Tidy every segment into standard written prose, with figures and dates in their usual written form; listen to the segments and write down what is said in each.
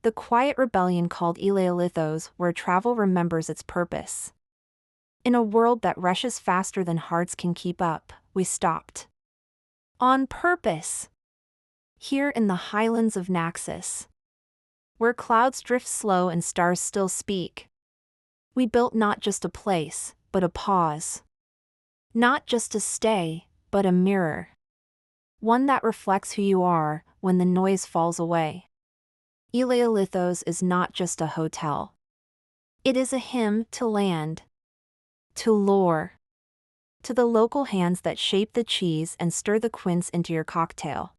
the quiet rebellion called ELaiolithos, where travel remembers its purpose. In a world that rushes faster than hearts can keep up, we stopped. On purpose. Here in the highlands of Naxos, where clouds drift slow and stars still speak, we built not just a place, but a pause. Not just a stay, but a mirror. One that reflects who you are when the noise falls away. ELaiolithos is not just a hotel. It is a hymn to land, to lore, to the local hands that shape the cheese and stir the quince into your cocktail.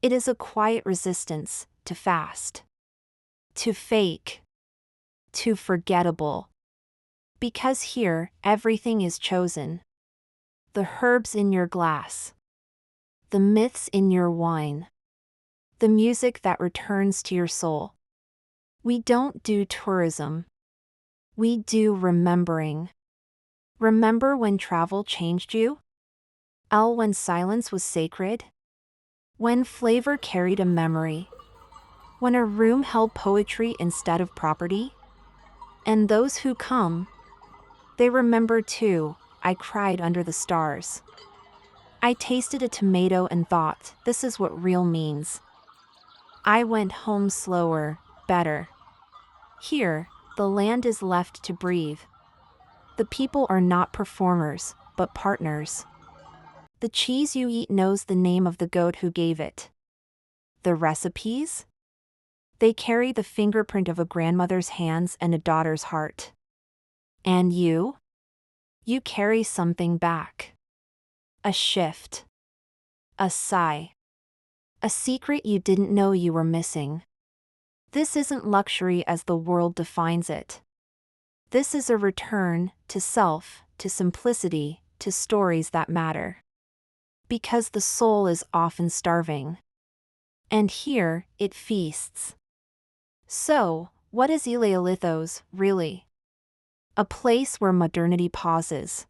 It is a quiet resistance to fast, to fake, to forgettable. Because here, everything is chosen. The herbs in your glass, the myths in your wine, the music that returns to your soul. We don't do tourism. We do remembering. Remember when travel changed you? When silence was sacred? When flavor carried a memory? When a room held poetry instead of property? And those who come, they remember too. I cried under the stars. I tasted a tomato and thought, this is what real means. I went home slower, better. Here, the land is left to breathe. The people are not performers, but partners. The cheese you eat knows the name of the goat who gave it. The recipes? They carry the fingerprint of a grandmother's hands and a daughter's heart. And you? You carry something back. A shift. A sigh. A secret you didn't know you were missing. This isn't luxury as the world defines it. This is a return to self, to simplicity, to stories that matter. Because the soul is often starving. And here, it feasts. So, what is ELaiolithos, really? A place where modernity pauses.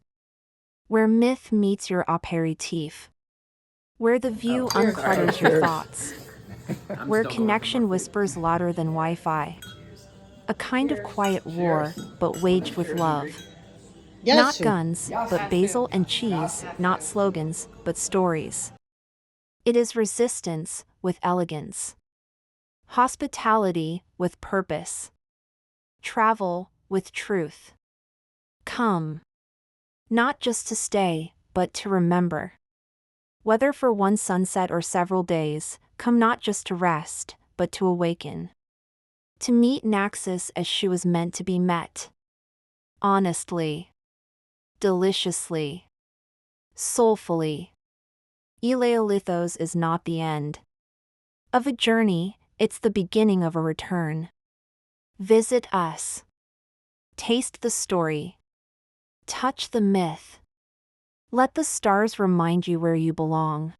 Where myth meets your aperitif. Where the view unclutters your thoughts. Where connection whispers louder than Wi-Fi. A kind of quiet war, but waged with love. Not guns, but basil and cheese, not slogans, but stories. It is resistance with elegance. Hospitality with purpose. Travel with truth. Come. Not just to stay, but to remember. Whether for one sunset or several days, come not just to rest, but to awaken. To meet Naxos as she was meant to be met. Honestly. Deliciously. Soulfully. ELaiolithos is not the end of a journey, it's the beginning of a return. Visit us. Taste the story. Touch the myth. Let the stars remind you where you belong.